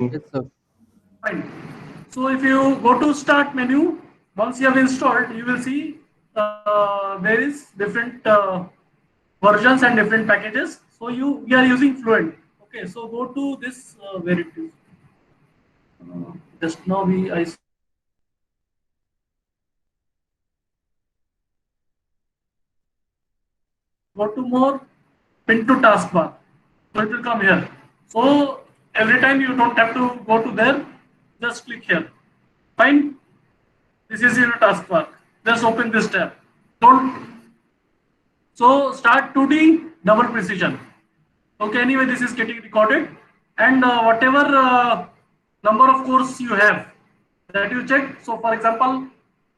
Yes, sir. Fine. So if you go to start menu, once you have installed, you will see there is different versions and different packages. So we are using Fluent. Okay, so go to this where it is. Just now I go to more, pin to taskbar. So it will come here. So every time you don't have to go to there, just click here. Fine. This is your taskbar. Just open this tab. Don't. So start 2D double precision. Okay. Anyway, this is getting recorded, and whatever number of cores you have, that you check. So for example,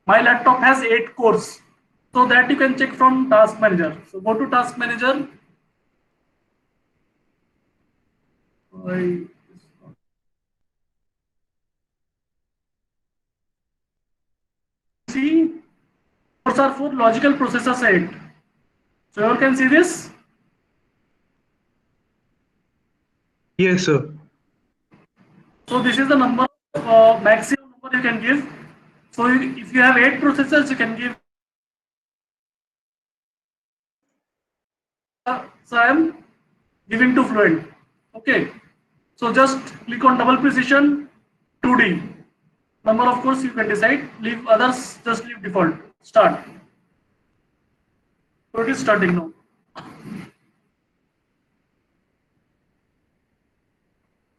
my laptop has 8 cores. So that you can check from Task Manager. So go to Task Manager. I see cores are for logical processors 8. So you can see this. Yes, sir. So this is the number maximum number you can give. So if you have 8 processors, you can give. So I am giving to Fluent. Okay. So just click on double precision 2D. Number of course you can decide. Leave others, just leave default. Start. So it is starting now.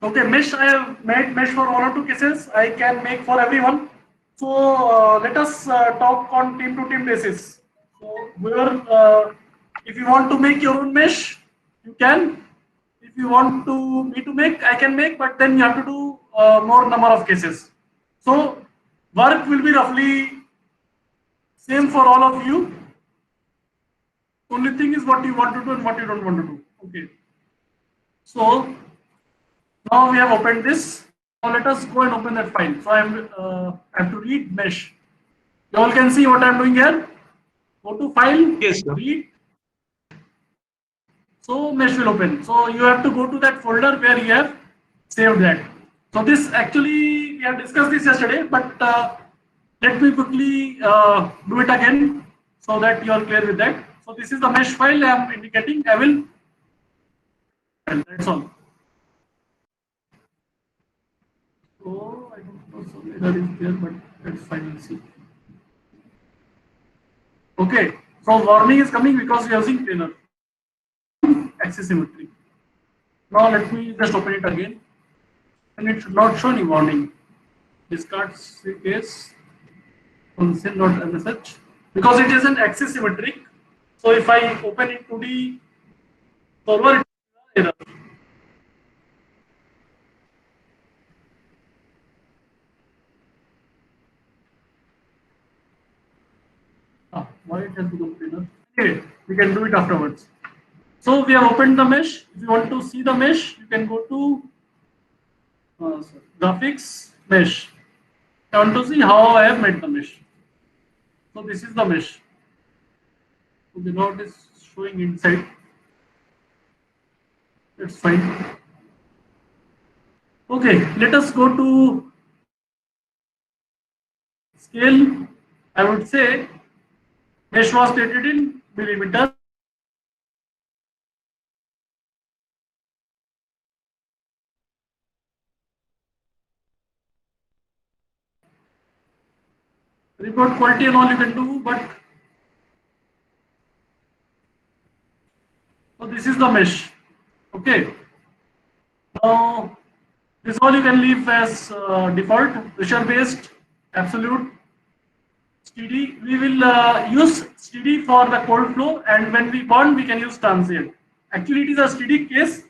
Okay, mesh I have made mesh for 1 or 2 cases. I can make for everyone. So let us talk on team to team basis. So whoever, if you want to make your own mesh, you can. If you want to me to make, I can make, but then you have to do more number of cases. So work will be roughly same for all of you. Only thing is what you want to do and what you don't want to do. Okay. So now we have opened this. Now let us go and open that file. So I have to read mesh. You all can see what I'm doing here. Go to file, Yes, sir. read. So mesh will open. So you have to go to that folder where you have saved that. So this actually we have discussed this yesterday, but let me quickly do it again so that you are clear with that. So this is the mesh file I am indicating. I will. That's all. So I don't know some error is there, but that's fine. We'll see. Okay. So warning is coming because we are using planar axis symmetry. Now let me just open it again, and it should not show any warning. Discard case console.msh because it is an axis symmetric. So if I open it to the solver, it will error. Why it has become cleaner? Okay, we can do it afterwards. So we have opened the mesh. If you want to see the mesh, you can go to graphics mesh. I want to see how I have made the mesh. So this is the mesh. Okay, now it is showing inside. That's fine. Okay, let us go to scale. I would say mesh was created in millimeters. Report quality and all you can do, but so this is the mesh. Okay. Now this all you can leave as default, pressure based, absolute, steady. We will use steady for the cold flow, and when we burn, we can use transient. Actually, it is a steady case,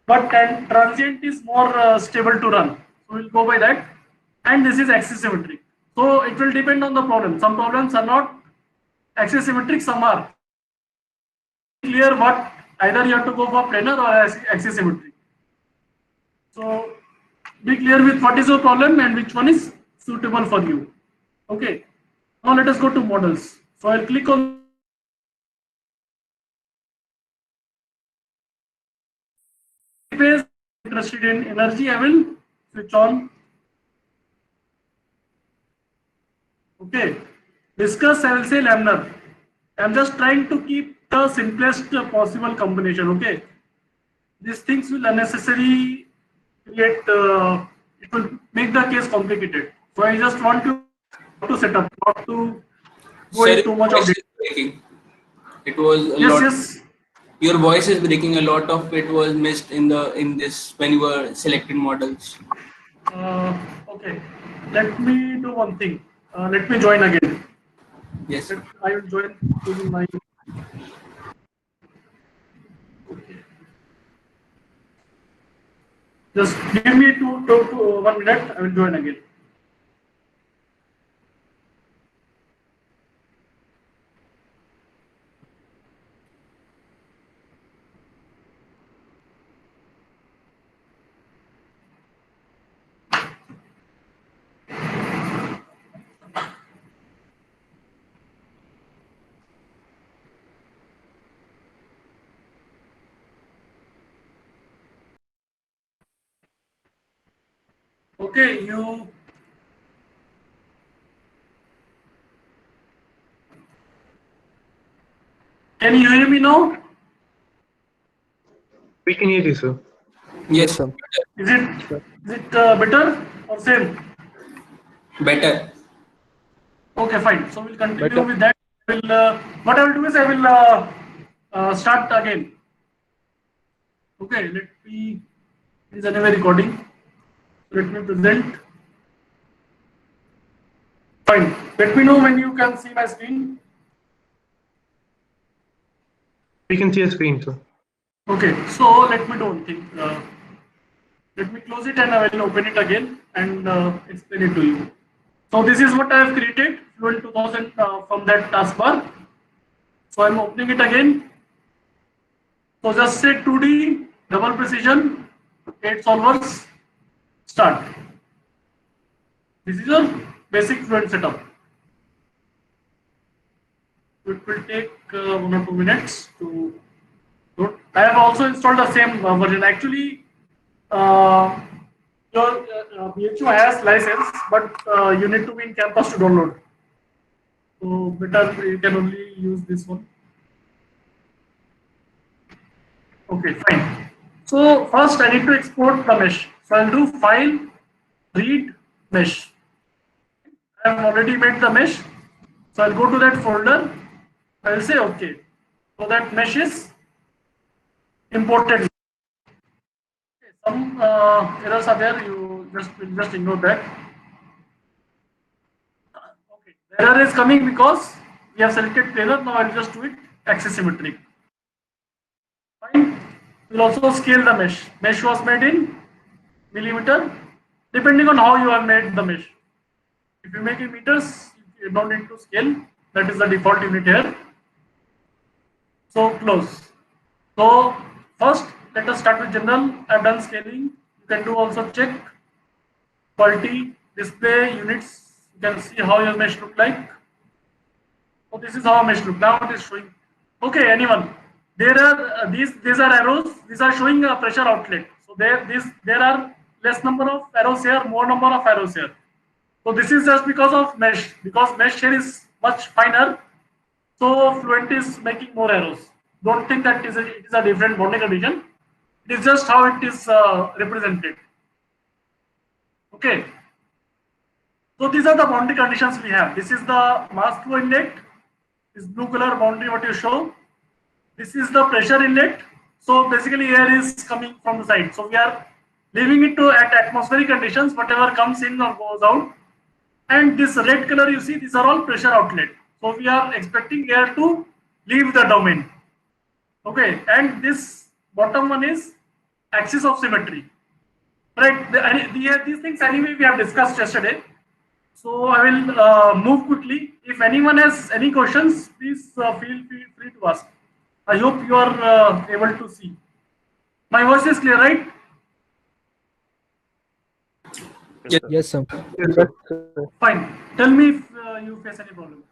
but transient is more stable to run. So we'll go by that. And this is axis symmetric. So it will depend on the problem. Some problems are not axis symmetric, some are. Clear what either you have to go for planar or axis symmetric. So be clear with what is your problem and which one is suitable for you. Okay. Now let us go to models. So I'll click on phase. Interested in energy, I will switch on. Okay, discuss, I will say laminar. I'm just trying to keep the simplest possible combination. Okay, these things will unnecessarily create, it will make the case complicated. So I just want to set up, not to go Sir, into too your much of voice detail. is breaking. It was a Yes, lot. yes. Your voice is breaking. A lot of it was missed in this when you were selecting models. Okay, let me do one thing. Let me join again. Yes, sir. I will join using my. Just give me 1 minute. I will join again. Okay, you. Can you hear me now? We can hear you, sir. Yes, sir. Is it better or same? better. Okay, fine. So we'll continue Better. with that. What I will do is I will start again. Okay, let me. It is anyway recording. Let me present. Fine. Let me know when you can see my screen. We can see a screen, sir. Okay, so let me do one thing. Let me close it and I will open it again and explain it to you. So this is what I have created Fluent 2000 from that taskbar. So I'm opening it again. So just say 2D, double precision, 8 solvers, start. This is a basic Fluent setup. It will take 1 or 2 minutes to load. I have also installed the same version. Actually, uh, your BHU has license, but you need to be in campus to download. So better you can only use this one. Okay, fine. So first I need to export the mesh. So I'll do file, read, mesh. I have already made the mesh. So I'll go to that folder. I'll say okay. So that mesh is imported. Okay, some errors are there. You just ignore that. Okay, the error is coming because we have selected planar. Now I'll just do it axis symmetric. Fine. We'll also scale the mesh. Mesh was made in millimeter, depending on how you have made the mesh. If you make in meters, you don't need to scale. That is the default unit here. So close. So first, let us start with general. I've done scaling. You can do also check quality, display units. You can see how your mesh look like. So this is how a mesh look. Now it is showing. Okay, anyone? There are these are arrows. These are showing a pressure outlet. So there are less number of arrows here, more number of arrows here. So this is just because of mesh. Because mesh here is much finer. So Fluent is making more arrows. Don't think that it is a different boundary condition. It is just how it is represented. Okay. So these are the boundary conditions we have. This is the mass flow inlet. This blue color boundary what you show. This is the pressure inlet. So basically air is coming from the side. So we are leaving it to at atmospheric conditions, whatever comes in or goes out. And this red color you see, these are all pressure outlet. So we are expecting air to leave the domain. Okay, and this bottom one is axis of symmetry. Right, these things anyway we have discussed yesterday. So I will move quickly. If anyone has any questions, please feel free to ask. I hope you are able to see. My voice is clear, right? Yes, sir. Yes, sir. Fine. Tell me if you face any problem.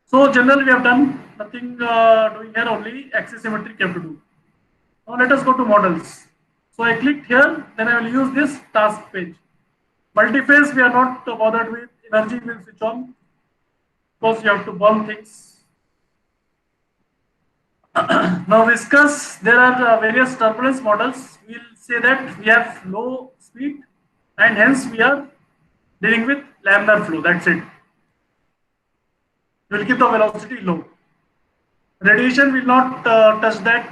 So generally we have done nothing doing here, only axis symmetry you have to do. Now let us go to models. So I clicked here, then I will use this task page. Multi-phase we are not bothered with. Energy will switch on because you have to burn things. Now viscous, there are various turbulence models. We'll say that we have low speed and hence we are dealing with laminar flow. That's it. We'll keep the velocity low. Radiation will not touch that.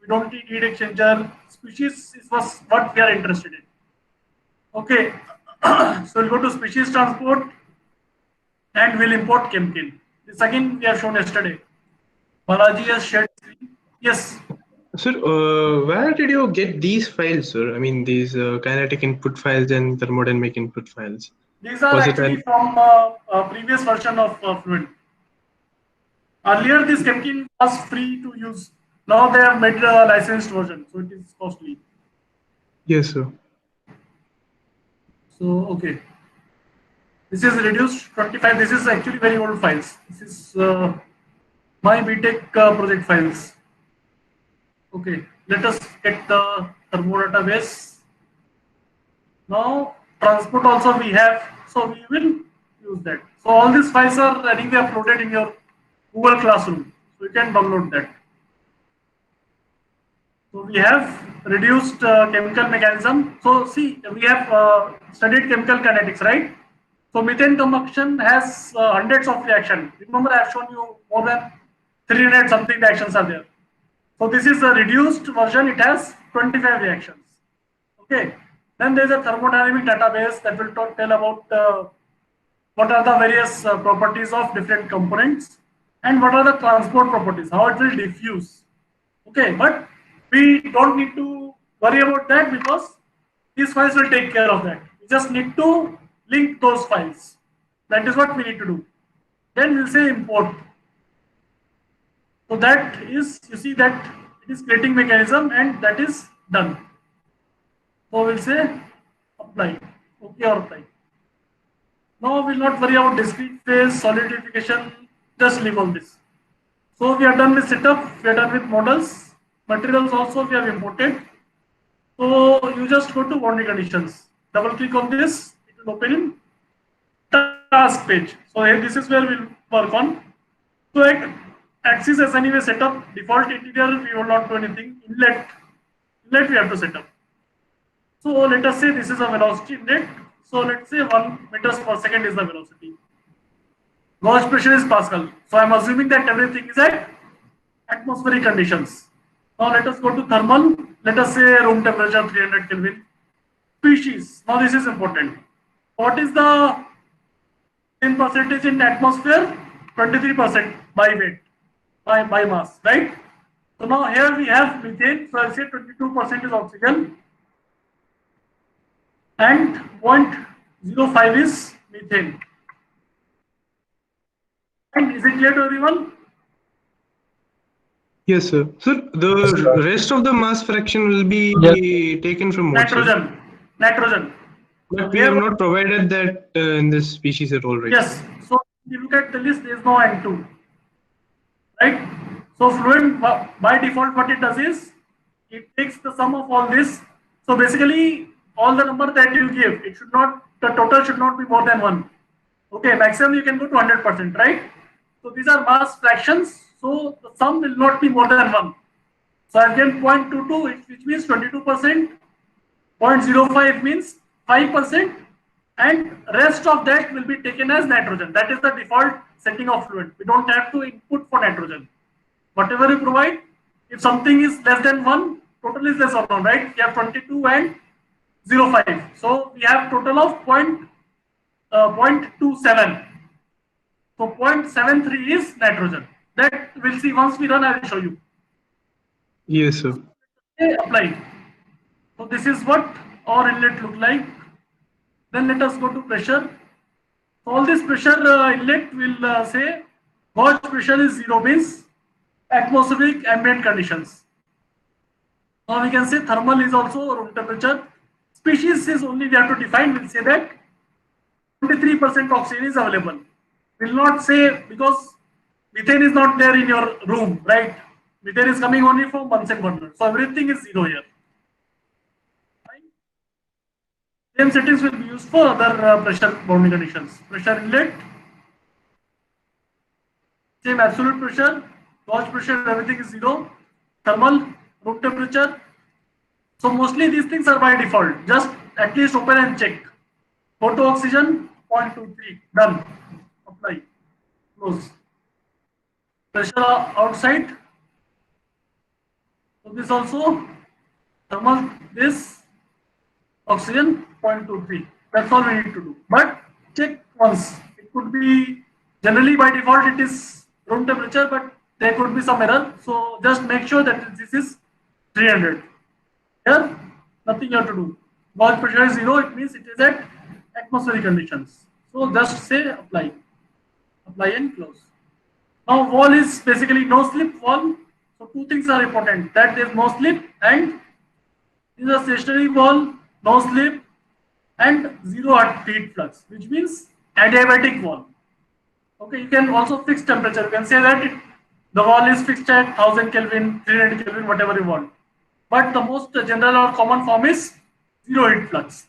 We don't need heat exchanger. Species is what we are interested in. Okay, so we'll go to species transport and we'll import chemical. This again we have shown yesterday. Balaji has shared screen. Yes. Sir, where did you get these files, sir? I mean, these kinetic input files and thermodynamic input files. These are Was it actually from a previous version of Fluent. Earlier, this Chemkin was free to use. Now they have made a licensed version, so it is costly. Yes, sir. So, okay. This is reduced 25. This is actually very old files. This is my BTech project files. Okay, let us get the thermo database. Now, transport also we have, so we will use that. So, all these files are anyway uploaded in your Google Classroom. So, you can download that. So, we have reduced chemical mechanism. So, see, we have studied chemical kinetics, right? So, methane combustion has hundreds of reactions. Remember, I have shown you more than 300 something reactions are there. So, this is a reduced version. It has 25 reactions. Okay. Then there is a thermodynamic database that will tell about what are the various properties of different components and what are the transport properties, how it will diffuse. Okay, but we don't need to worry about that because these files will take care of that. We just need to link those files. That is what we need to do. Then we'll say import. So that is, you see that it is creating mechanism and that is done. So we'll say apply, okay or apply. Now we'll not worry about discrete phase, solidification, just leave all this. So we are done with setup, we are done with models, materials also we have imported. So you just go to boundary conditions, double click on this, it will open in task page. So here this is where we'll work on. So axis as anyway set up, default interior we will not do anything, inlet we have to set up. So let us say this is a velocity inlet. So let's say 1 meters per second is the velocity. Gauge pressure is Pascal. So I'm assuming that everything is at atmospheric conditions. Now let us go to thermal. Let us say room temperature 300 Kelvin. Species. Now this is important. What is the in percentage in atmosphere? 23% by weight, by mass, right? So now here we have methane. So I'll say 22% is oxygen. And 0.05 is methane. And is it clear to everyone? Yes, sir. Sir, the rest of the mass fraction will be taken from what, Nitrogen. sir? Nitrogen. But we have not provided that in this species at all, right? Yes. So if you look at the list, there is no N2. Right? So Fluent by default what it does is it takes the sum of all this. So basically all the number that you give, it should not, the total should not be more than 1. Okay, maximum you can go to 100%, right? So these are mass fractions. So the sum will not be more than 1. So I've given 0.22, which means 22%. 0.05 means 5%. And rest of that will be taken as nitrogen. That is the default setting of Fluent. We don't have to input for nitrogen. Whatever you provide, if something is less than 1, total is less or 1, right? We have 22 and 0.5. So we have total of 0.27. So 0.73 is nitrogen. That we'll see once we run, I will show you. Yes, sir. Okay, apply. So this is what our inlet look like. Then let us go to pressure. So all this pressure inlet will say gauge pressure is 0, means atmospheric ambient conditions. Now we can say thermal is also room temperature. Species is only we have to define. We'll say that 23% oxygen is available. We'll not say because methane is not there in your room, right? Methane is coming only from Bunsen burner. So everything is 0 here. Same settings will be used for other pressure bounding conditions. Pressure inlet, same absolute pressure, gauge pressure, everything is 0. Thermal, room temperature. So mostly these things are by default. Just at least open and check. Photo oxygen 0.23, done. Apply, close. Pressure outside. So this also thermal, this oxygen 0.23. That's all we need to do. But check once. It could be generally by default it is room temperature, but there could be some error. So just make sure that this is 300. Here, nothing you have to do. Gauge pressure is 0. It means it is at atmospheric conditions. So just say apply. Apply and close. Now wall is basically no slip wall. So two things are important. That there is no slip and this is a stationary wall, no slip and 0 at heat flux, which means adiabatic wall. Okay, you can also fix temperature. You can say that the wall is fixed at 1000 Kelvin, 300 Kelvin, whatever you want. But the most general or common form is 0 heat flux.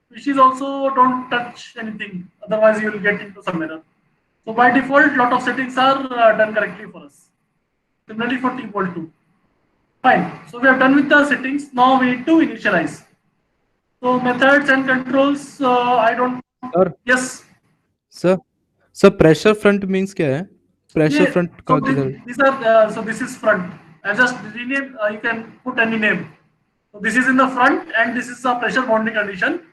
Species also don't touch anything, otherwise you will get into some error. So by default, lot of settings are done correctly for us. Similarly for T-Bolt 2. Fine. So we are done with the settings. Now we need to initialize. So methods and controls, I don't. Sir, Yes. sir, sir, pressure front means क्या है? Pressure Yeah, front so का किधर? these are so this is front. I just rename. You can put any name. So this is in the front, and this is a pressure bounding condition.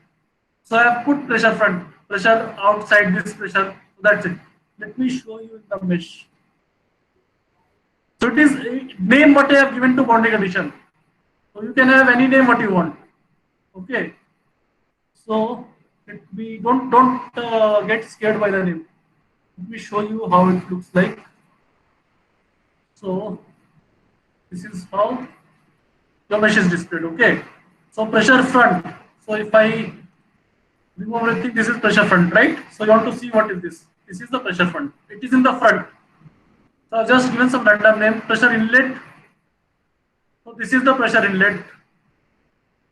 So I have put pressure front, pressure outside this pressure. So that's it. Let me show you in the mesh. So it is name what I have given to boundary condition. So you can have any name what you want. Okay. So we don't get scared by the name. Let me show you how it looks like. So this is how the mesh is displayed. Okay. So pressure front. So if I remove everything, this is pressure front, right? So you want to see what is this? This is the pressure front. It is in the front. So I've just given some random name. Pressure inlet. So this is the pressure inlet.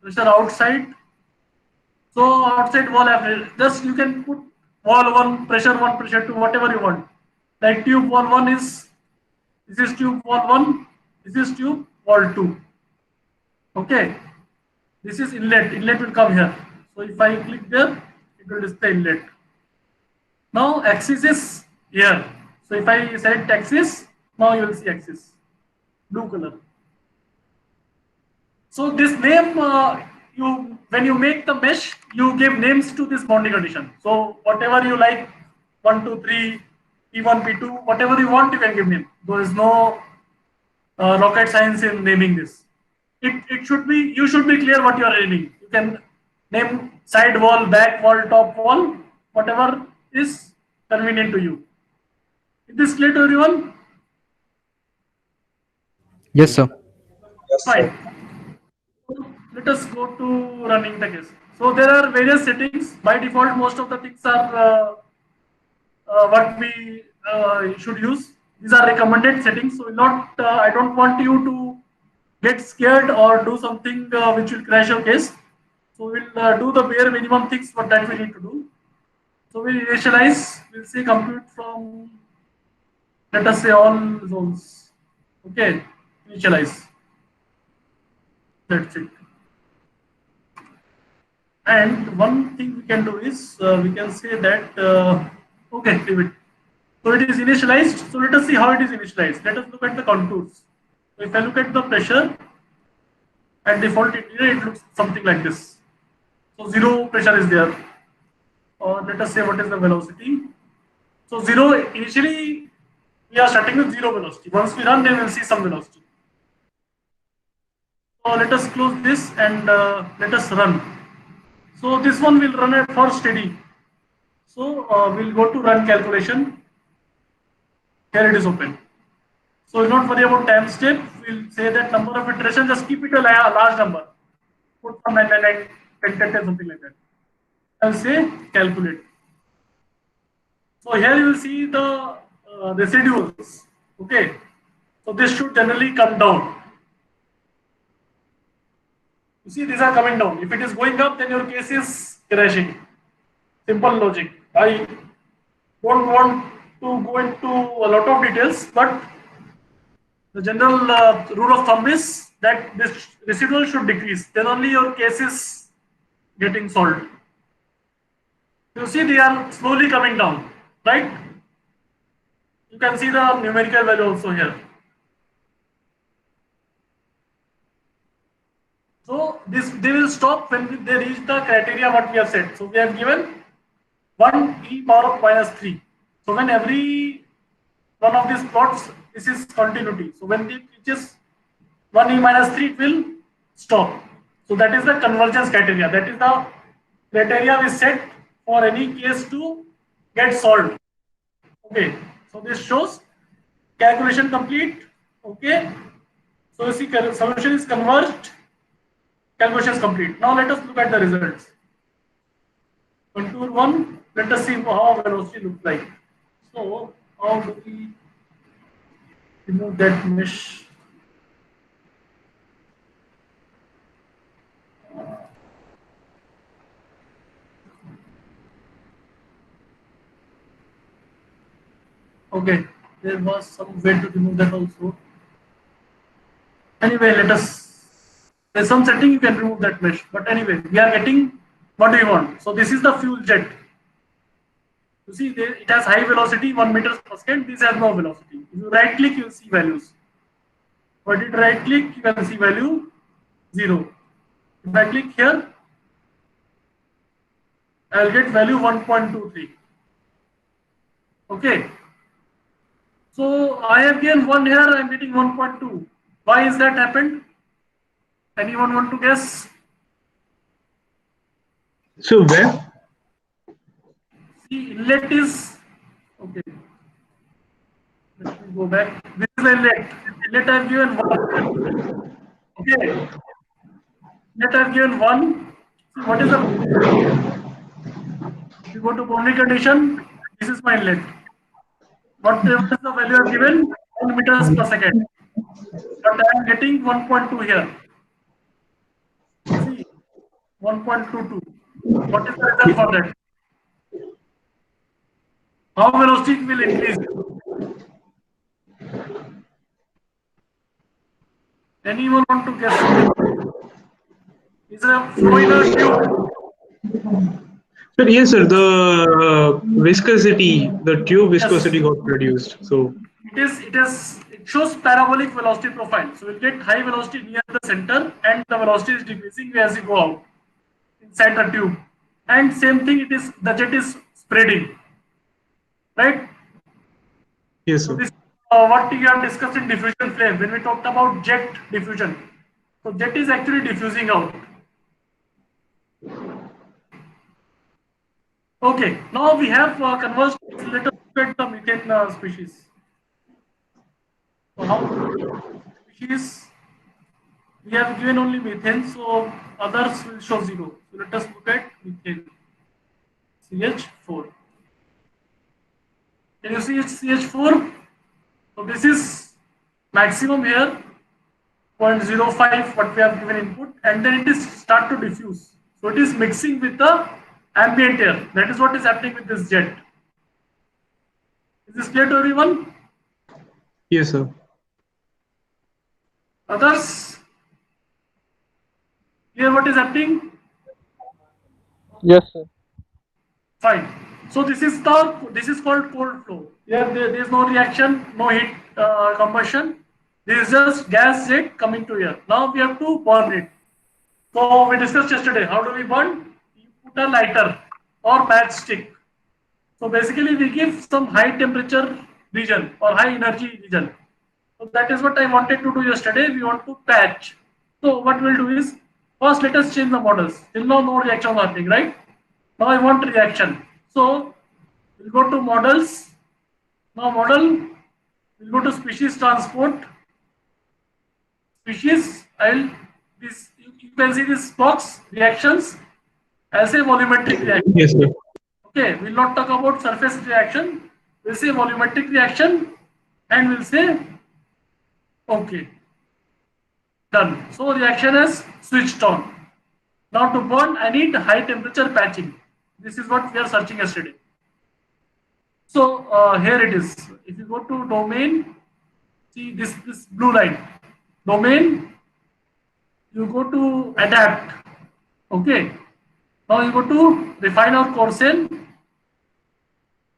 Pressure outside. So outside wall average. Just you can put wall 1, pressure 2, whatever you want. Like tube wall 1 is, this is tube wall 1, this is tube wall 2. Okay. This is inlet. Inlet will come here. So if I click there, it will display inlet. Now axis is here. So if I select axis, now you will see axis, blue color. So this name, when you make the mesh, you give names to this boundary condition. So whatever you like, 1, 2, 3, P1, P2, whatever you want, you can give name. There is no rocket science in naming this. It should be, you should be clear what you are naming. You can name side wall, back wall, top wall, whatever is convenient to you. Is this clear to everyone? Yes, sir. Fine. So let us go to running the case. So there are various settings. By default, most of the things are what we should use. These are recommended settings. So not, I don't want you to get scared or do something which will crash your case. So we'll do the bare minimum things what that we need to do. So we'll initialize. We'll say compute from, let us say all zones. Okay, initialize. That's it. And one thing we can do is we can say that okay, leave it. So it is initialized. So let us see how it is initialized. Let us look at the contours. So if I look at the pressure at default, it looks something like this. So 0 pressure is there. Or let us say what is the velocity. So 0 initially we are starting with 0 velocity. Once we run, then we'll see some velocity. So let us close this and let us run. So this one will run at for steady. So we'll go to run calculation. Here it is open. So we'll not worry about time step. We'll say that number of iterations, just keep it a large number. Put from 999, 10, something like that. I'll say calculate. So here you will see the residuals. Okay. So this should generally come down. You see, these are coming down. If it is going up, then your case is crashing. Simple logic. I don't want to go into a lot of details, but the general rule of thumb is that this residual should decrease. Then only your case is getting solved. You see, they are slowly coming down, right? You can see the numerical value also here. So they will stop when they reach the criteria what we have set. So we have given 1 e power of -3. So when every one of these plots, this is continuity. So when it reaches 1 e -3, it will stop. So that is the convergence criteria. That is the criteria we set for any case to get solved. Okay. So this shows calculation complete. Okay. So you see solution is converged. Calculation is complete. Now let us look at the results. Contour 1. Let us see how velocity looks like. So how do we remove that mesh? Okay, there was some way to remove that also. Anyway, there's some setting you can remove that mesh. But anyway, we are getting what we want. So this is the fuel jet. You see, it has high velocity, 1 meters per second. This has no velocity. If you right click, you will see values. But if you right click, you can see value 0. If I click here, I will get value 1.23. Okay. So I have given 1 here, I am getting 1.2. Why is that happened? Anyone want to guess? So where? See, inlet is okay. Let me go back. This is the inlet. Inlet I have given 1. Okay. Inlet I have given 1. See, what is the? If you go to boundary condition, this is my inlet. What is the value I have given? 1 meters per second. But I am getting 1.2 here. See, 1.22. What is the result for that? How velocity will increase? Anyone want to guess? Is a flow in a tube. But yes, sir, the viscosity, the tube viscosity Yes. got reduced. So It shows parabolic velocity profile. So we'll get high velocity near the center, and the velocity is decreasing as you go out inside the tube. And same thing, the jet is spreading, right? yes, So sir. this what we have discussed in diffusion flame when we talked about jet diffusion. So jet is actually diffusing out. Okay, now we have converged. Let us look at the methane species. So how species we have given only methane, so others will show 0. So let us look at methane. CH4. Can you see it's CH4? So this is maximum here, 0.05 what we have given input, and then it is start to diffuse. So it is mixing with the ambient air. That is what is happening with this jet. Is this clear to everyone? Yes, sir. Others? Here what is happening? Yes, sir. Fine. So this is called cold flow. There is no reaction, no heat combustion. This is just gas jet coming to here. Now we have to burn it. So we discussed yesterday. How do we burn? You put a lighter or matchstick. So basically we give some high temperature region or high energy region. So that is what I wanted to do yesterday. We want to patch. So what we'll do is first let us change the models. Till now no reaction happening, right? Now I want reaction. So we'll go to models. Now model, we'll go to species transport. Species, you can see this box reactions as a volumetric reaction. Yes, sir. Okay, we'll not talk about surface reaction. We'll say volumetric reaction and we'll say okay. Done. So reaction is switched on. Now to burn, I need high temperature patching. This is what we are searching yesterday. So here it is. If you go to domain, see this blue line. Domain, you go to adapt. Okay. Now you go to refine or Corsair,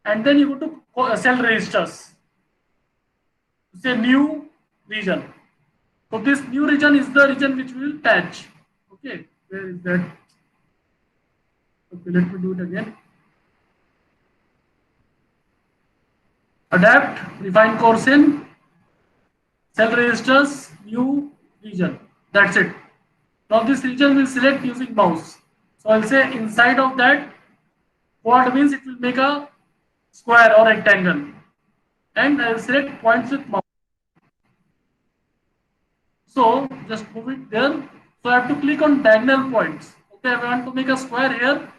and then you go to cell registers. Say new region. So this new region is the region which we will patch. Okay, where is that? Okay, let me do it again. Adapt, refine course in, cell registers, new region. That's it. Now this region will select using mouse. So I'll say inside of that, quad means it will make a square or rectangle. And I'll select points with mouse. So just move it there. So I have to click on diagonal points. Okay, I want to make a square here.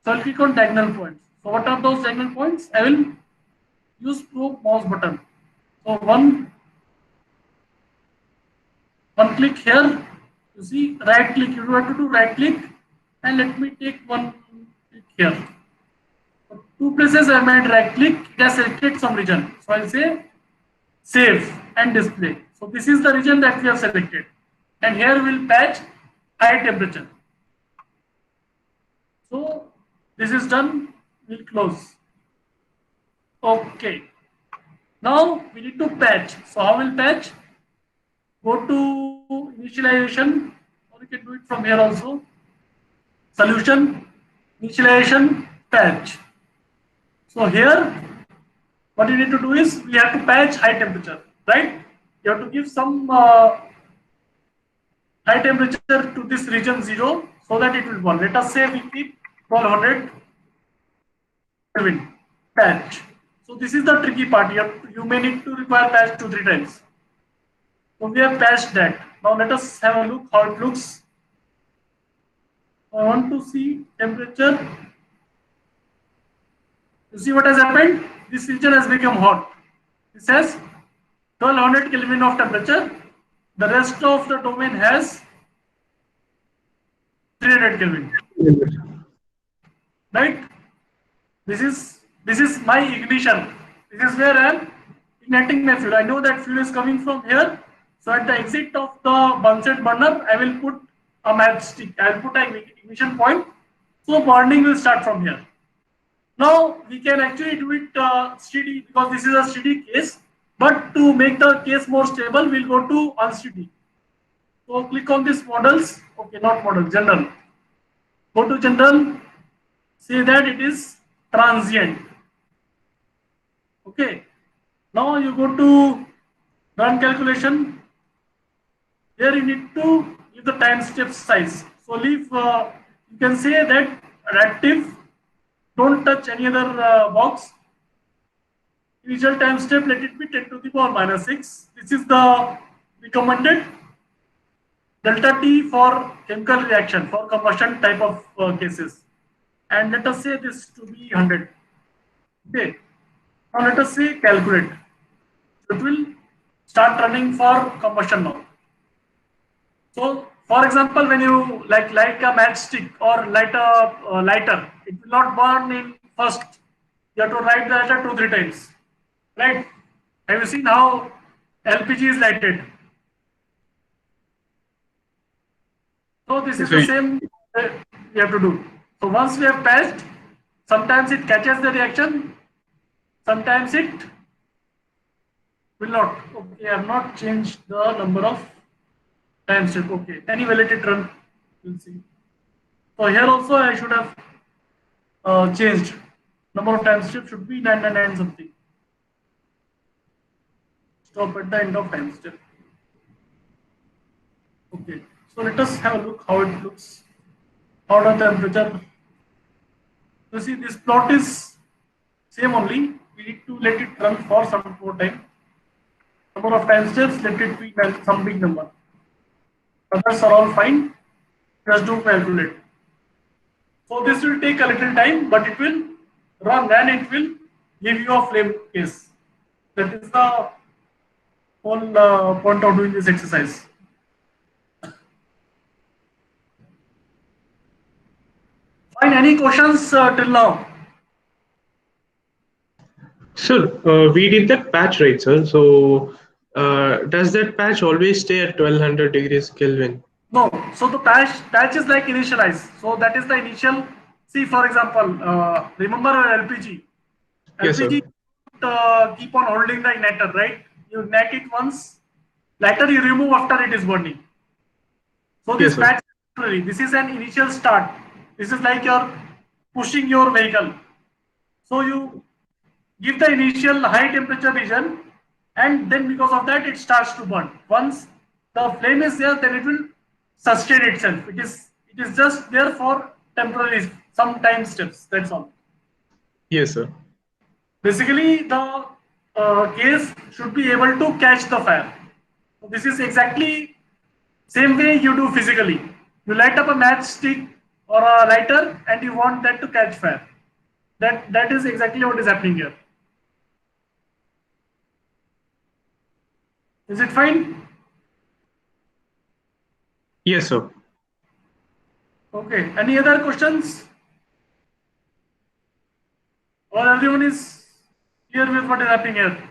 So I'll click on diagonal points. So what are those diagonal points? I will use probe mouse button. So one click here. You see, right click. You have to do right click, and let me take one click here. So two places I made right click. It has selected some region. So I'll say save and display. So this is the region that we have selected, and here we'll patch high temperature. So this is done. We'll close. Okay. Now we need to patch. So how will patch? Go to initialization, or you can do it from here also. Solution, initialization, patch. So here, what you need to do is we have to patch high temperature, right? You have to give some high temperature to this region 0 so that it will burn. Let us say we keep 1200 Kelvin patch. So this is the tricky part. You may need to require patch 2-3 times. So we have patched that. Now let us have a look how it looks. I want to see temperature. You see what has happened? This region has become hot. This has 1200 Kelvin of temperature. The rest of the domain has 300 Kelvin. Right? This is my ignition. This is where I am igniting my fuel. I know that fuel is coming from here. So at the exit of the Bunsen burner, I will put a matchstick. I will put an ignition point. So burning will start from here. Now we can actually do it steady because this is a steady case. But to make the case more stable, we'll go to unsteady. So click on this models. Okay, not model, general. Go to general. Say that it is transient. Okay. Now you go to run calculation. Here you need to give the time step size. So leave. You can say that reactive. Don't touch any other box. Initial time step, let it be 10 to the power minus 6. This is the recommended delta T for chemical reaction, for combustion type of cases. And let us say this to be 100. Okay. Now let us say calculate. It will start running for combustion now. So for example, when you light a matchstick or light a lighter, it will not burn in first. You have to light the lighter 2-3 times. Right? Have you seen how LPG is lighted? So this is the same we have to do. So once we have patched, sometimes it catches the reaction, sometimes it will not. Okay, I have not changed the number of time step. Okay, anyway, let it run. We'll see. So here also I should have changed. Number of time step should be 999 something. Stop at the end of time step. Okay, so let us have a look how it looks. How the temperature. You see, this plot is same only. We need to let it run for some more time. Number of time steps, let it be some big number. Others are all fine. Just do calculate. So this will take a little time, but it will run and it will give you a flame case. That is the whole point of doing this exercise. Fine. Any questions till now? Sir, we did that patch, right, sir? So, does that patch always stay at 1200 degrees Kelvin? No. So the patch is like initialize. So that is the initial. See, for example, remember LPG. Yes, sir. LPG keep on holding the igniter, right? You ignite it once, later you remove after it is burning. So this Yes, sir. patch is temporary. This is an initial start. This is like you're pushing your vehicle. So you give the initial high temperature region, and then because of that it starts to burn. Once the flame is there, then it will sustain itself. It is just there for temporary some time steps. That's all. Yes, sir. Basically, the case should be able to catch the fire. So this is exactly same way you do physically. You light up a matchstick or a lighter, and you want that to catch fire. That is exactly what is happening here. Is it fine? Yes, sir. Okay. Any other questions? Or everyone is clear with what is happening here?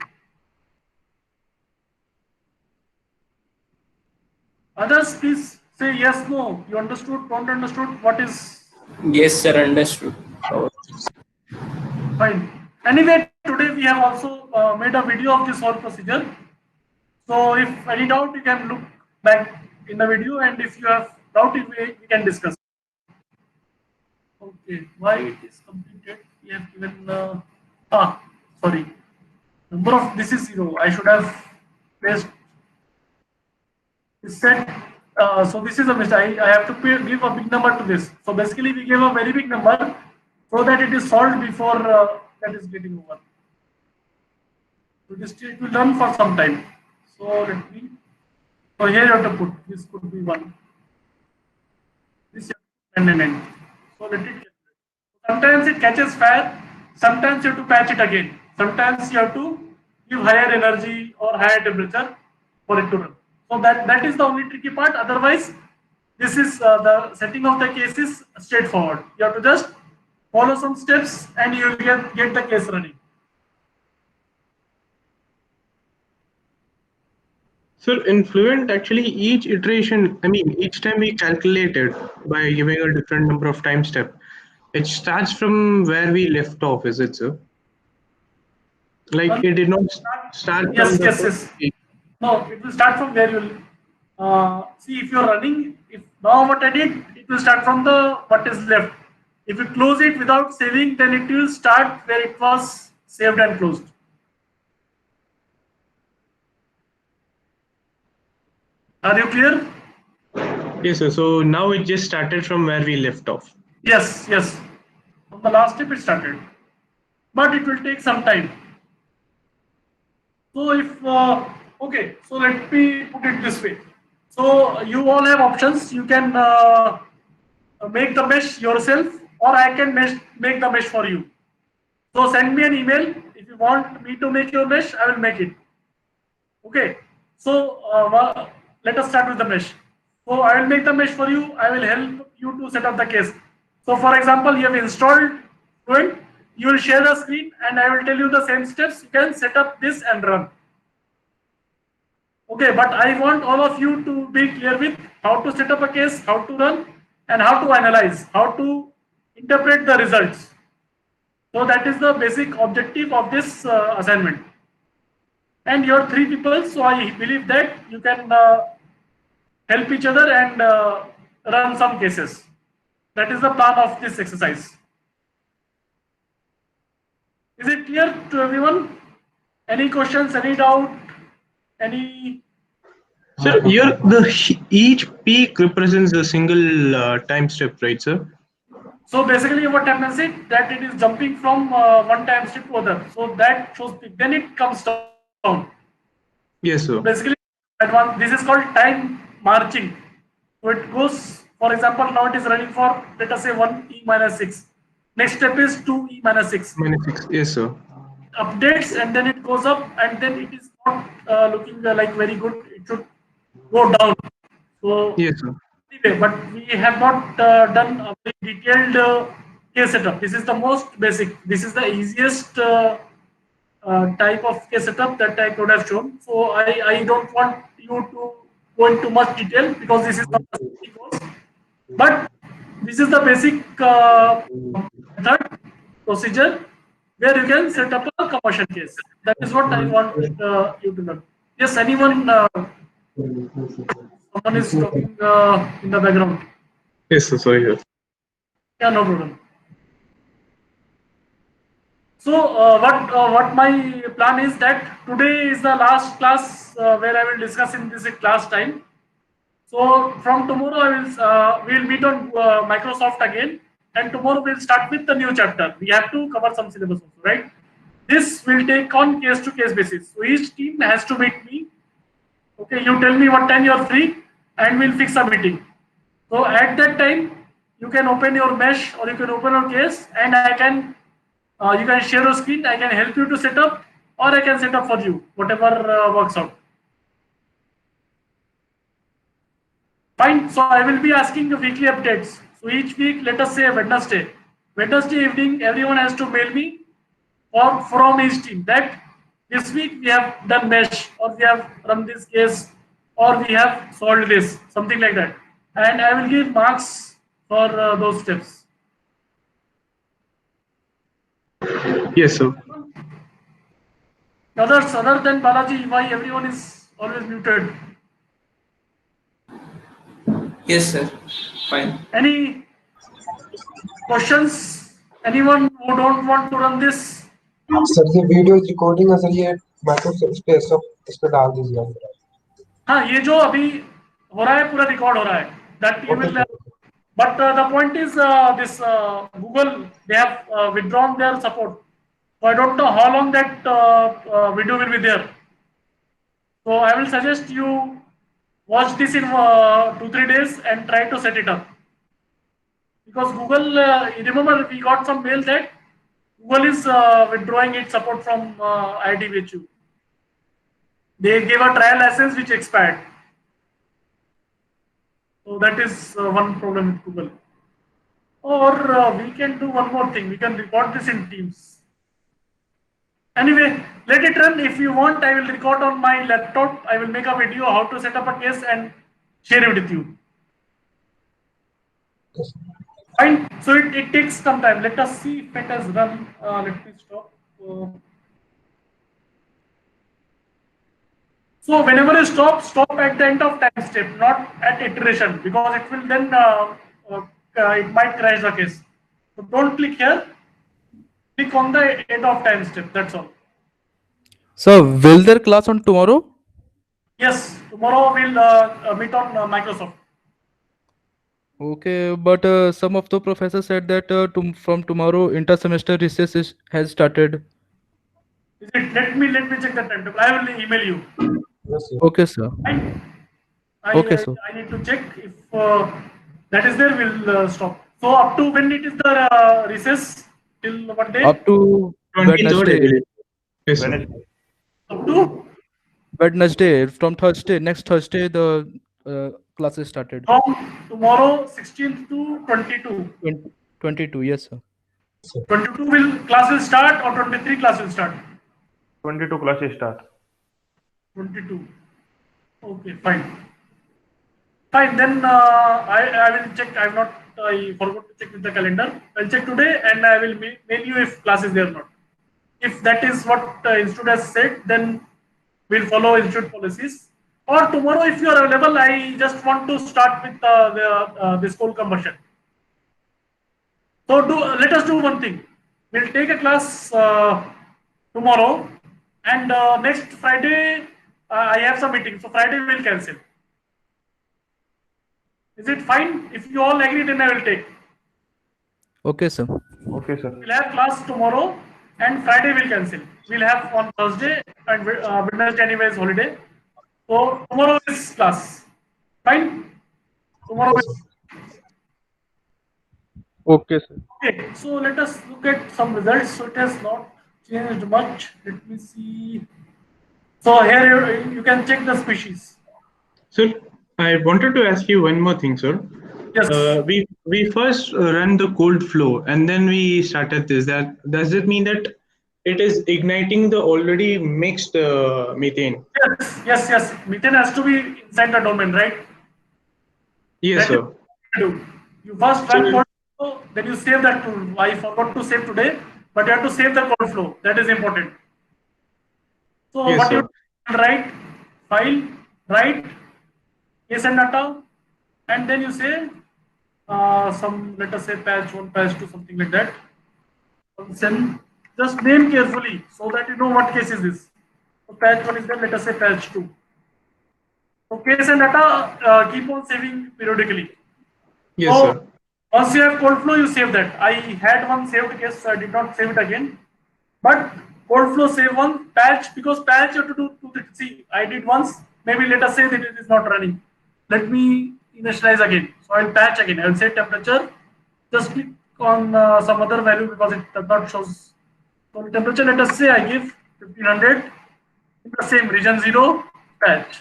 Others, please say yes, no. You understood, don't understood, what is Yes, sir. Understood. fine. Anyway, today we have also made a video of this whole procedure. So if any doubt, you can look back in the video, and if you have doubt, we can discuss. Okay, why it is completed? We have given sorry. Number of this is 0. I should have placed this set. So this is a mistake. I have to give a big number to this. So basically, we gave a very big number so that it is solved before that is getting over. So this it will run for some time. So let me. So here you have to put this could be 1. This and an end. So let it calculate. Sometimes it catches fire. Sometimes you have to patch it again. Sometimes you have to give higher energy or higher temperature for it to run. So that is the only tricky part. Otherwise, this is the setting of the case is straightforward. You have to just follow some steps and you will get the case running. Sir, in Fluent, actually, each iteration, I mean, each time we calculated by giving a different number of time step, it starts from where we left off, is it, sir? Like, it did not start Yes, from the yes, first yes. page. No, it will start from where you will. See, if you're running, if now what I did, it will start from the what is left. If you close it without saving, then it will start where it was saved and closed. Are you clear? Yes, sir. So now it just started from where we left off. Yes, yes. From the last step it started, but it will take some time. So if okay, so let me put it this way. So you all have options. You can make the mesh yourself, or I can make the mesh for you. So send me an email if you want me to make your mesh. I will make it. Okay. So let us start with the mesh. So I will make the mesh for you. I will help you to set up the case. So for example, you have installed Fluent. You will share the screen, and I will tell you the same steps. You can set up this and run. Okay, but I want all of you to be clear with how to set up a case, how to run, and how to analyze, how to interpret the results. So that is the basic objective of this assignment. And you're 3 people, so I believe that you can help each other and run some cases. That is the plan of this exercise. Is it clear to everyone? Any questions, any doubt, any? Sir, each peak represents a single time step, right, sir? So basically what happens is that it is jumping from one time step to other. So that shows peak. Then it comes down. Yes, sir. Basically, this is called time marching. So it goes, for example, now it is running for, let us say 1e minus 6. Next step is 2e minus 6. Minus 6. Yes, sir. Updates, and then it goes up, and then it is not looking like very good. It should go down. So Yes, sir. Anyway, but we have not done a very detailed case setup. This is the most basic. This is the easiest type of case setup that I could have shown. So I don't want you to go into much detail because this is not a CE course. But this is the basic method procedure where you can set up a commercial case. That is what I want you to learn. Yes, anyone? Someone is talking in the background. Yes, sir. Sorry, sir. Yeah, no problem. So what my plan is that today is the last class where I will discuss in this class time. So from tomorrow I will we'll meet on Microsoft again, and tomorrow we'll start with the new chapter. We have to cover some syllabus also, right? This will take on case-to-case basis. So each team has to meet me. Okay, you tell me what time you are free, and we'll fix a meeting. So at that time, you can open your mesh or you can open your case, and I can you can share your screen. I can help you to set up, or I can set up for you, whatever works out. Fine. So I will be asking the weekly updates. So each week, let us say Wednesday. Wednesday evening, everyone has to mail me or from each team that this week we have done mesh, or we have run this case, or we have solved this, something like that. And I will give marks for those steps. Yes, sir. Others other than Balaji, why everyone is always muted? Yes, sir. Fine. Any questions? Anyone who don't want to run this? Sir ये video recording है sir, ये Microsoft पे सब इस पे डाल दीजिएगा। हाँ, ये जो अभी हो रहा है पूरा रिकॉर्ड हो रहा है. That you will. But the point is this Google, they have withdrawn their support. So I don't know how long that video will be there. So I will suggest you watch this in 2-3 days and try to set it up. Because Google, remember we got some mail that Google is withdrawing its support from IDVHU. They gave a trial license which expired. So that is one problem with Google. Or we can do one more thing. We can record this in Teams. Anyway, let it run. If you want, I will record on my laptop. I will make a video how to set up a case and share it with you. Fine. So it takes some time. Let us see if it has run. Let me stop. So whenever you stop at the end of time step, not at iteration, because it will then it might crash the case. So don't click here. Click on the end of time step. That's all. So will there class on tomorrow? Yes, tomorrow we'll meet on Microsoft. Okay, but some of the professors said that from tomorrow inter-semester recess has started. Is it? Let me check the timetable. I will email you. Yes, sir. Okay, sir. Okay, sir. I need to check if that is there. We'll stop. So up to when it is the recess till what day? Up to 23rd, I Wednesday. believe. Yes, sir. Up to Wednesday. From Thursday, next Thursday, the classes started. from tomorrow 16th to 22. 22, yes, sir. 22 class will start, or 23 class will start? 22 classes start. 22. Okay, fine. Fine, then I will check. I forgot to check with the calendar. I'll check today and I will mail you if class is there or not. If that is what Institute has said, then we'll follow Institute policies. Or tomorrow, if you are available, I just want to start with this whole conversion. So let us do one thing. We'll take a class tomorrow, and next Friday I have some meeting. So Friday we'll cancel. Is it fine? If you all agree, then I will take. Okay, sir. Okay, sir. We'll have class tomorrow, and Friday we'll cancel. We'll have on Thursday, and Wednesday anyway is holiday. So tomorrow is class. Fine? Tomorrow is. Okay, sir. Okay, so let us look at some results. So it has not changed much. Let me see. So here you can check the species. Sir, I wanted to ask you one more thing, sir. Yes. We first run the cold flow and then we started this. That does it mean that it is igniting the already mixed methane? Yes. Methane has to be inside the domain, right? Yes, That is sir. what you do. You first So run cold flow, then you save that tool. I forgot to save today, but you have to save the cold flow. That is important. So yes, what you sir. do, write file, write case and data, and then you say some, let us say patch 1, patch 2, something like that. Send, just name carefully so that you know what case is this. So patch 1 is there, let us say patch 2. So case and data keep on saving periodically. Yes, So sir. once you have cold flow, you save that. I had one saved case, so I did not save it again. But cold flow save one patch, because patch you have to do two things. See, I did once. Maybe let us say that it is not running. Let me initialize again. So I'll patch again. I'll say temperature. Just click on some other value because it does not shows. So temperature, let us say I give 1500 in the same region 0 patch.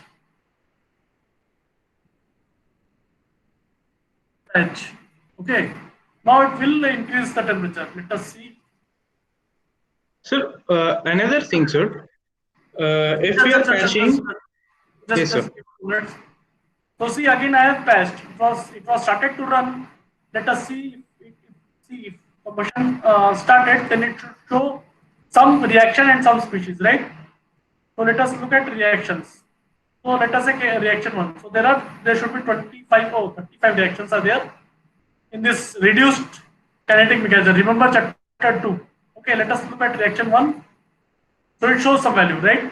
Patch. Okay. Now it will increase the temperature. Let us see. Sir, another thing, sir. If we are patching, yes, Just sir. give 2 minutes. So see, again I have patched. It was started to run. Let us see if combustion started, then it should show some reaction and some species, right? So let us look at reactions. So let us say reaction 1. So there should be 35 reactions are there in this reduced kinetic mechanism. Remember chapter 2. Okay, let us look at reaction 1. So it shows some value, right?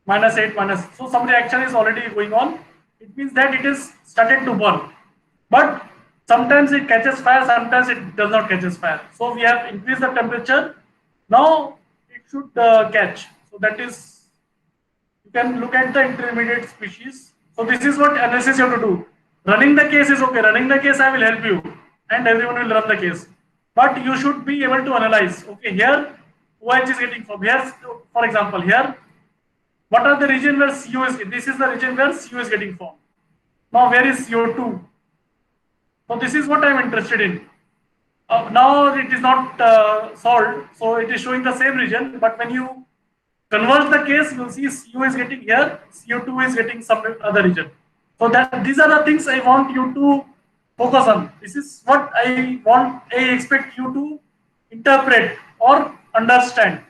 -8 minus. So some reaction is already going on. It means that it is started to burn. But sometimes it catches fire, sometimes it does not catches fire. So we have increased the temperature. Now it should catch. So that is, you can look at the intermediate species. So this is what analysis you have to do. Running the case is okay. Running the case I will help you, and everyone will run the case. But you should be able to analyze. Okay, here OH is getting formed. Here, for example, here what are the region where CO is? This is the region where CO is getting formed. Now where is CO2? So this is what I am interested in. Now it is not solved, so it is showing the same region. But when you convert the case, you will see CO is getting here, CO2 is getting some other region. So that these are the things I want you to focus on. This is what I want. I expect you to interpret or understand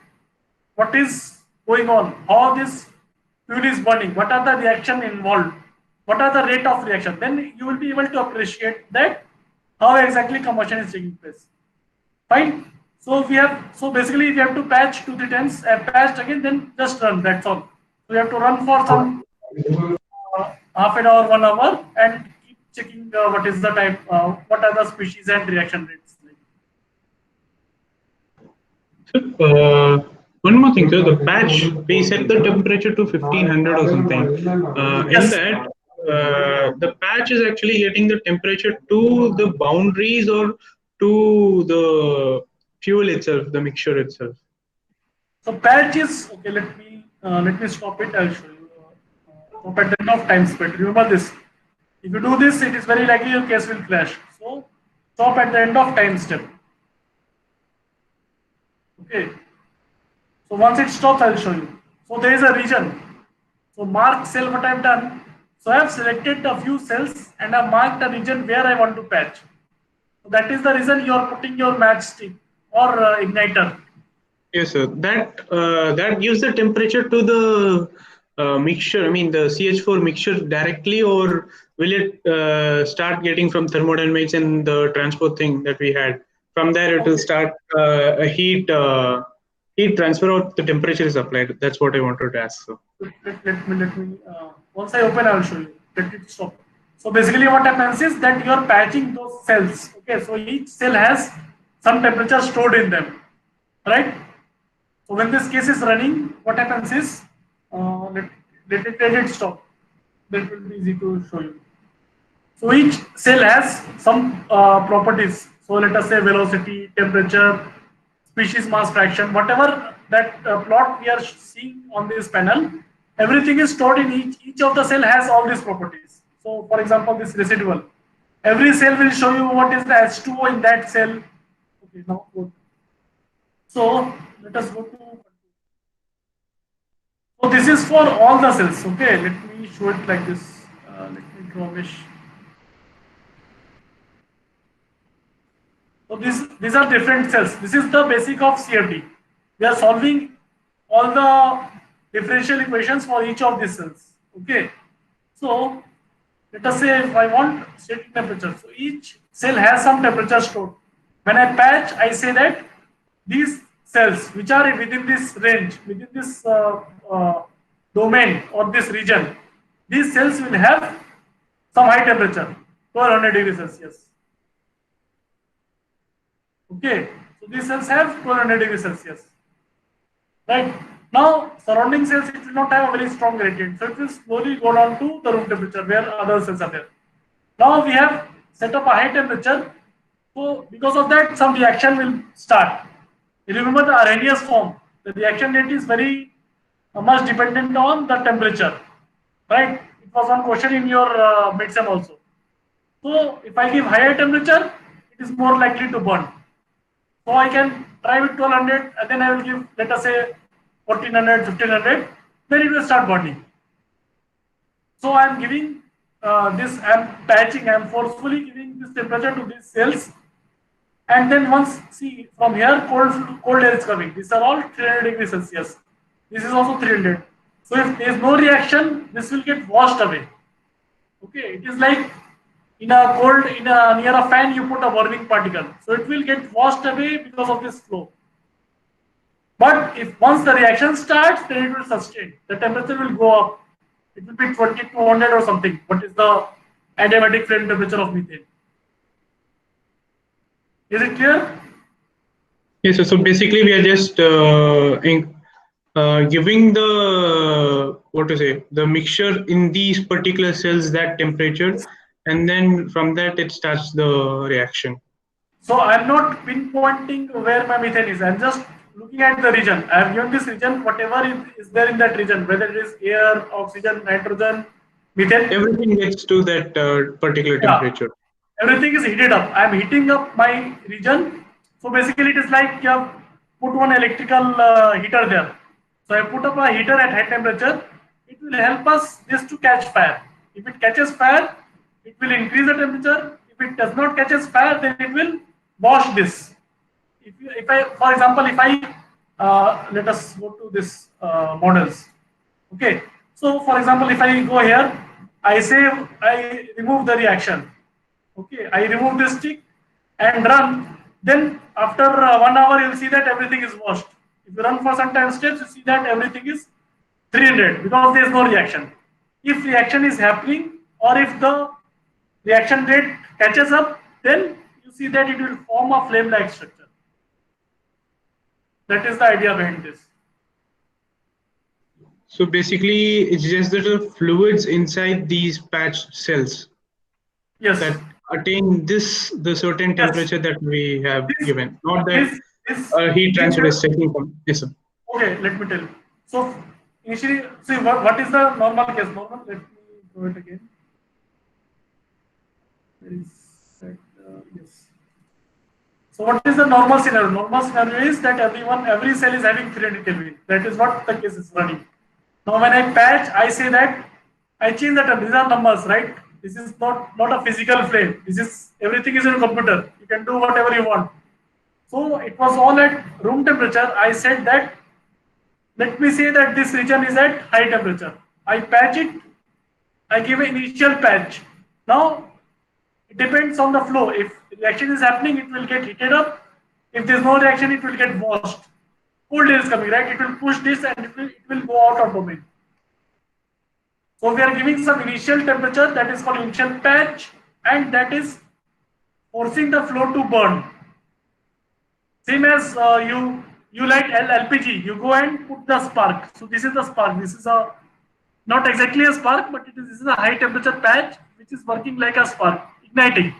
what is going on, how this fuel is burning, what are the reaction involved, what are the rate of reaction. Then you will be able to appreciate that how exactly combustion is taking place. Fine. So basically we have to patch 2-3 times. Patched again, then just run. That's all. So you have to run for some half an hour, 1 hour, and keep checking what is the type, what are the species and reaction rates. One more thing, sir. The patch, we set the temperature to 1500 or something. In Yes. that, the patch is actually getting the temperature to the boundaries or to the fuel itself, the mixture itself. So patch is okay. Let me stop it. I'll show you. Stop at the end of time spent. Remember this. If you do this, it is very likely your case will crash. So stop at the end of time step. Okay. So once it stops, I'll show you. So there is a region. So mark cell what I've done. So I have selected a few cells and I've marked a region where I want to patch. So that is the reason you are putting your matchstick or igniter. Yes, sir. That gives the temperature to the mixture. I mean, the CH4 mixture directly, or will it start getting from thermodynamics and the transport thing that we had? From there, it will start a heat transfer, or the temperature is applied. That's what I wanted to ask. So. Let me once I open, I will show you. Let it stop. So basically what happens is that you are patching those cells. Okay, so each cell has some temperature stored in them, right? So when this case is running, what happens is, let it stop. That will be easy to show you. So each cell has some properties. So let us say velocity, temperature, species mass fraction, whatever that plot we are seeing on this panel, everything is stored in each of the cell has all these properties. So for example, this residual, every cell will show you what is the H2O in that cell. Okay, now good. So let us go to. So this is for all the cells. Okay, let me show it like this. Let me draw mesh. So these are different cells. This is the basic of CFD. We are solving all the differential equations for each of these cells. Okay. So let us say if I want static temperature. So each cell has some temperature stored. When I patch, I say that these cells which are within this range, within this domain or this region, these cells will have some high temperature, 1200 degrees Celsius. Okay, so these cells have 1200 degrees Celsius. Right now, surrounding cells it will not have a very strong gradient, so it will slowly go down to the room temperature where other cells are there. Now we have set up a high temperature, so because of that, some reaction will start. You remember the Arrhenius form. The reaction rate is very much dependent on the temperature, right? It was one question in your midsem also. So if I give higher temperature, it is more likely to burn. So I can try with 1200 and then I will give, let us say 1400, 1500, then it will start burning. So I am giving this, I am patching, I am forcefully giving this temperature to these cells. And then once, see from here cold air is coming. These are all 300 degrees Celsius. This is also 300. So if there is no reaction, this will get washed away. Okay, it is like in a cold, near a fan, you put a burning particle. So it will get washed away because of this flow. But if once the reaction starts, then it will sustain. The temperature will go up. It will be 2200 or something. What is the adiabatic flame temperature of methane? Is it clear? Yes, so basically we are just giving the, what to say, the mixture in these particular cells that temperature, and then from that it starts the reaction. So I'm not pinpointing where my methane is. I'm just looking at the region. I have given this region, whatever is there in that region, whether it is air, oxygen, nitrogen, methane. Everything gets to that particular temperature. Everything is heated up. I'm heating up my region. So basically it is like you have put one electrical heater there. So I put up a heater at high temperature. It will help us this to catch fire. If it catches fire, it will increase the temperature. If it does not catches fire, then it will wash this. If I, for example, if I let us go to this models. Okay. So for example, if I go here, I say I remove the reaction. Okay, I remove this stick and run. Then after 1 hour, you'll see that everything is washed. If you run for some time steps, you see that everything is 300 because there is no reaction. If reaction is happening or if the reaction rate catches up, then you see that it will form a flame-like structure. That is the idea behind this. So basically, it's just that the fluids inside these patched cells Yes. that attain the certain temperature that we have given, not that heat transfer is taking from. Yes, sir. Okay, let me tell you. So initially, see what is the normal case? Normal. Let me do it again. There is set, yes. So what is the normal scenario? Normal scenario is that every cell is having 300 Kelvin. That is what the case is running. Now when I patch, I say that I change the term. These are numbers, right? This is not a physical flame. This is everything is in a computer. You can do whatever you want. So it was all at room temperature. I said that, let me say that this region is at high temperature. I patch it. I give an initial patch. Now it depends on the flow. If reaction is happening, it will get heated up. If there is no reaction, it will get washed. Cold air is coming, right? It will push this and it will go out of domain. So we are giving some initial temperature, that is called initial patch, and that is forcing the flow to burn. Same as you light LPG, you go and put the spark. So this is the spark. This is a not exactly a spark, but this is a high temperature patch which is working like a spark, igniting.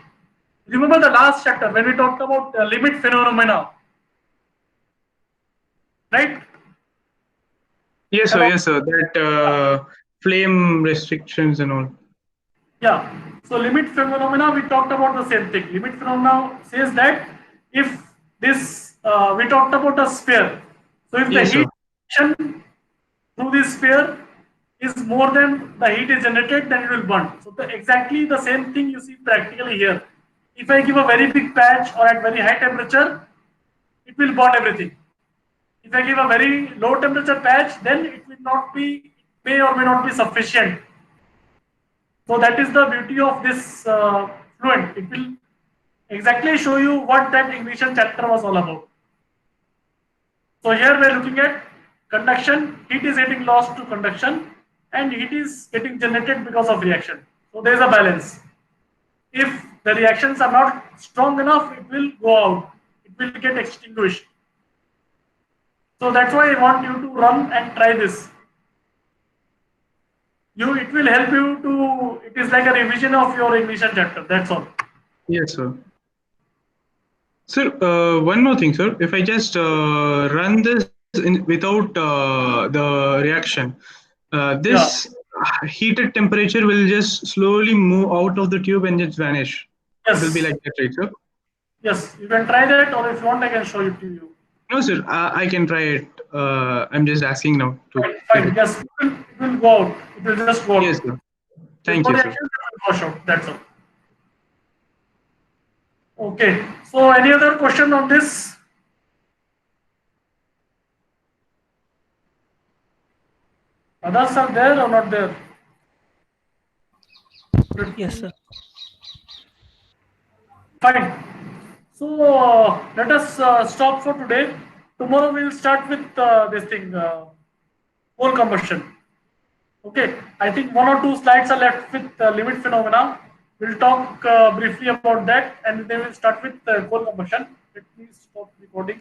Remember the last chapter when we talked about limit phenomena, right? Yes, sir. Hello? Yes, sir. That flame restrictions and all. Yeah. So limit phenomena, we talked about the same thing. Limit phenomena says that if this, we talked about a sphere. So if the Yes, sir. heat action through this sphere is more than the heat is generated, then it will burn. So exactly the same thing you see practically here. If I give a very big patch or at very high temperature, it will burn everything. If I give a very low temperature patch, then it will not be, may or may not be sufficient. So that is the beauty of this fluent. It will exactly show you what that ignition chapter was all about. So here we are looking at conduction. Heat is getting lost to conduction and heat is getting generated because of reaction. So there is a balance. If the reactions are not strong enough, it will go out. It will get extinguished. So that's why I want you to run and try this. It will help you to, it is like a revision of your ignition chapter. That's all. Yes, sir. Sir, one more thing, sir. If I just run this without the reaction, this heated temperature will just slowly move out of the tube and just vanish. It will be Yes. like that, right, sir? Yes, you can try that, or if you want, I can show it to you. No, sir. I can try it. I'm just asking now to. Fine, fine. Yes, it will go out. It will just go out. Yes, sir. With Thank no you, sir. reaction, it will wash out. That's all. Okay. So, any other question on this? Others are there or not there? Yes, sir. Fine. So, let us stop for today. Tomorrow we will start with this thing, coal combustion. Okay, I think 1 or 2 slides are left with limit phenomena. We'll talk briefly about that and then we'll start with coal combustion. Let me stop recording.